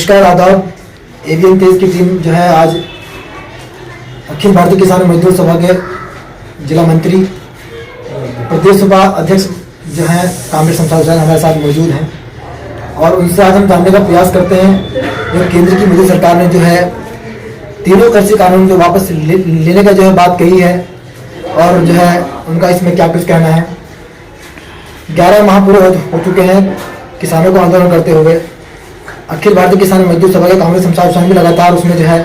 नमस्कार आदाब। एबीएन तेज की टीम जो है आज अखिल भारतीय किसान मजदूर सभा के जिला मंत्री प्रदेश सभा अध्यक्ष जो हैं कामरेड शमशाद हुसैन हमारे साथ मौजूद हैं और उनसे आज हम जानने का प्रयास करते हैं जो केंद्र की मोदी सरकार ने जो है तीनों कृषि कानून जो वापस लेने का जो है बात कही है और जो है उनका इसमें क्या कुछ कहना है। 11 माह पूरे हो चुके हैं किसानों को आंदोलन करते हुए। अखिल भारतीय किसान मजदूर सभा के कामरेड शमशाद हुसैन भी लगातार उसमें जो है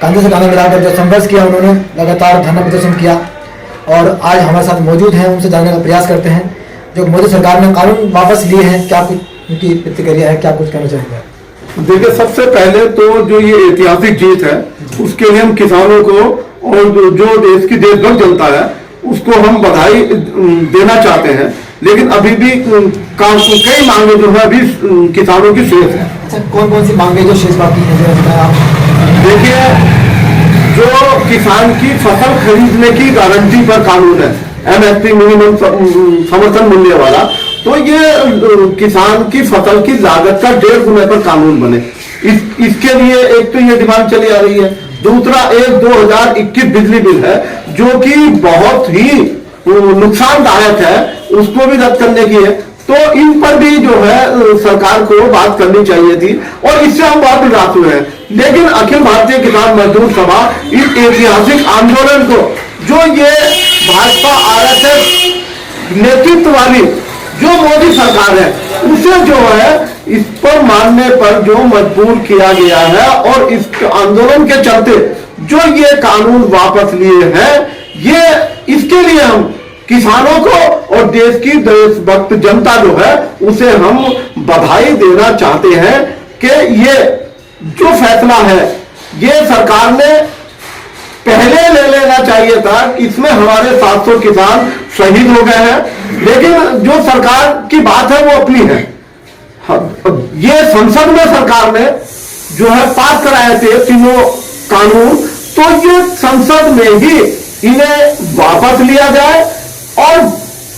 कांधे से कांधा मिलाकर जो संघर्ष किया, उन्होंने लगातार धरना प्रदर्शन किया और आज हमारे साथ मौजूद हैं। उनसे जानने का प्रयास करते हैं जो मोदी सरकार ने कानून वापस लिए हैं, क्या कुछ उनकी प्रतिक्रिया है, क्या कुछ कहना चाहेंगे। देखिए, सबसे पहले तो जो ये ऐतिहासिक जीत है उसके लिए हम किसानों को और जो देश की देशभक्त जनता है उसको हम बधाई देना चाहते हैं। लेकिन अभी भी कई मांगे जो है अभी किसानों की शेष है। अच्छा, कौन कौन सी मांगे जो शेष बाकी है जो बताएं आप। देखिए, जो किसान की फसल खरीदने की गारंटी पर कानून है, एमएसपी मिनिमम समर्थन मूल्य वाला, तो ये किसान की फसल की लागत का 1.5 गुना पर कानून बने। इसके लिए एक तो ये डिमांड चली आ रही है। दूसरा, एक 2021 बिजली बिल है जो कि बहुत ही नुकसानदायक है, उसको भी रद्द करने की है। तो इन पर भी जो है सरकार को बात करनी चाहिए थी और इससे हम बहुत निराश हुए हैं। लेकिन अखिल भारतीय किसान मजदूर सभा इस ऐतिहासिक आंदोलन को, जो ये भाजपा आरएसएस नेतृत्व वाली जो मोदी सरकार है, उसे जो है इस पर मानने पर जो मजबूर किया गया है और इस आंदोलन के चलते जो ये कानून वापस लिए हैं, ये इसके लिए हम किसानों को और देश की देशभक्त जनता जो है उसे हम बधाई देना चाहते हैं कि ये जो फैसला है ये सरकार ने पहले ले लेना चाहिए था। इसमें हमारे 700 किसान शहीद हो गए हैं, लेकिन जो सरकार की बात है वो अपनी है। ये संसद में सरकार ने जो है पास कराए थे तीनों कानून, तो ये संसद में ही इन्हें वापस लिया जाए और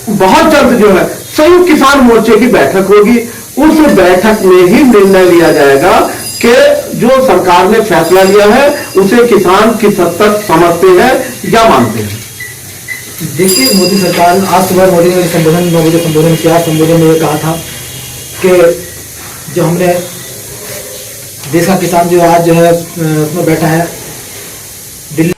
बहुत जल्द जो है संयुक्त किसान मोर्चे की बैठक होगी। उस बैठक में ही निर्णय लिया जाएगा कि जो सरकार ने फैसला लिया है उसे किसान किस हद तक समझते हैं या मानते हैं। देखिए, मोदी सरकार आज सुबह मोदी ने संबोधन 9 बजे संबोधन किया। संबोधन में ये कहा था कि जो हमने देश का किसान जो आज जो है उसमें बैठा है दिल्ली।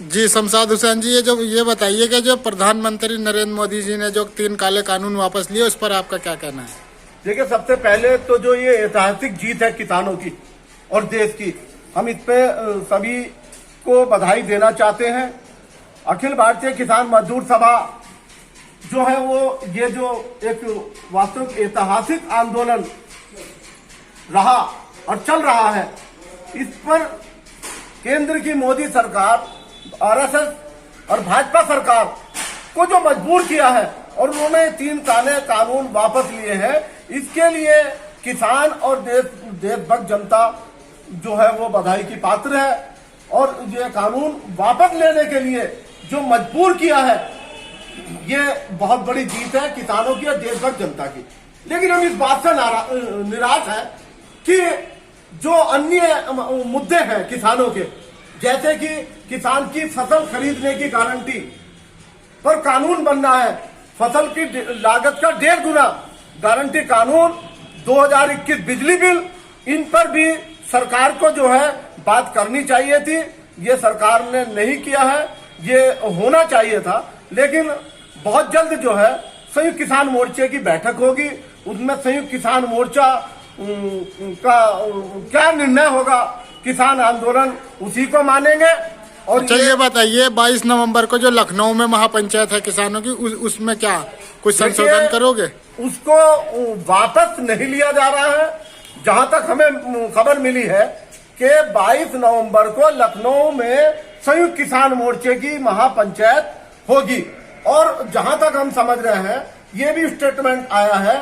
जी शमशाद हुसैन जी, ये बताइए कि जो प्रधानमंत्री नरेंद्र मोदी जी ने जो 3 काले कानून वापस लिए उस पर आपका क्या कहना है। देखिए, सबसे पहले तो जो ये ऐतिहासिक जीत है किसानों की और देश की, हम इस पे सभी को बधाई देना चाहते हैं। अखिल भारतीय किसान मजदूर सभा जो है वो ये जो एक वास्तविक ऐतिहासिक आंदोलन रहा और चल रहा है, इस पर केंद्र की मोदी सरकार, आरएसएस और भाजपा सरकार को जो मजबूर किया है और उन्होंने 3 काले कानून वापस लिए हैं, इसके लिए किसान और देशभक्त जनता जो है वो बधाई की पात्र है। और ये कानून वापस लेने के लिए जो मजबूर किया है, ये बहुत बड़ी जीत है किसानों की और देशभक्त जनता की। लेकिन हम इस बात से निराश है कि जो अन्य मुद्दे हैं किसानों के, जैसे कि किसान की फसल खरीदने की गारंटी पर कानून बनना है, फसल की लागत का 1.5 गुना गारंटी कानून, 2021 बिजली बिल, इन पर भी सरकार को जो है बात करनी चाहिए थी। ये सरकार ने नहीं किया है, ये होना चाहिए था। लेकिन बहुत जल्द जो है संयुक्त किसान मोर्चे की बैठक होगी, उसमें संयुक्त किसान मोर्चा का क्या निर्णय होगा, किसान आंदोलन उसी को मानेंगे। और अच्छा, ये बताइए 22 नवंबर को जो लखनऊ में महापंचायत है किसानों की, उसमें क्या कुछ संशोधन करोगे। उसको वापस नहीं लिया जा रहा है। जहां तक हमें खबर मिली है कि 22 नवंबर को लखनऊ में संयुक्त किसान मोर्चे की महापंचायत होगी और जहां तक हम समझ रहे हैं ये भी स्टेटमेंट आया है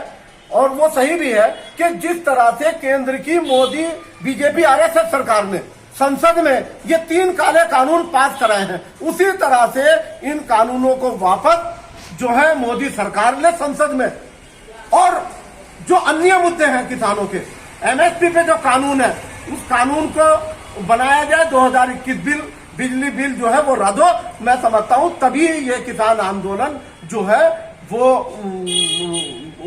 और वो सही भी है कि जिस तरह से केंद्र की मोदी बीजेपी आरएसएस सरकार ने संसद में ये 3 काले कानून पास कराए हैं, उसी तरह से इन कानूनों को वापस जो है मोदी सरकार ने संसद में, और जो अन्य मुद्दे हैं किसानों के, एमएसपी पे जो कानून है उस कानून को बनाया जाए, 2021 बिजली बिल जो है वो रद्द हो। मैं समझता हूं तभी ये किसान आंदोलन जो है वो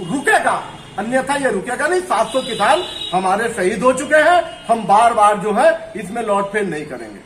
रुकेगा, अन्यथा ये रुकेगा नहीं। 700 किसान हमारे शहीद हो चुके हैं, हम बार बार जो है इसमें लौटफेर नहीं करेंगे।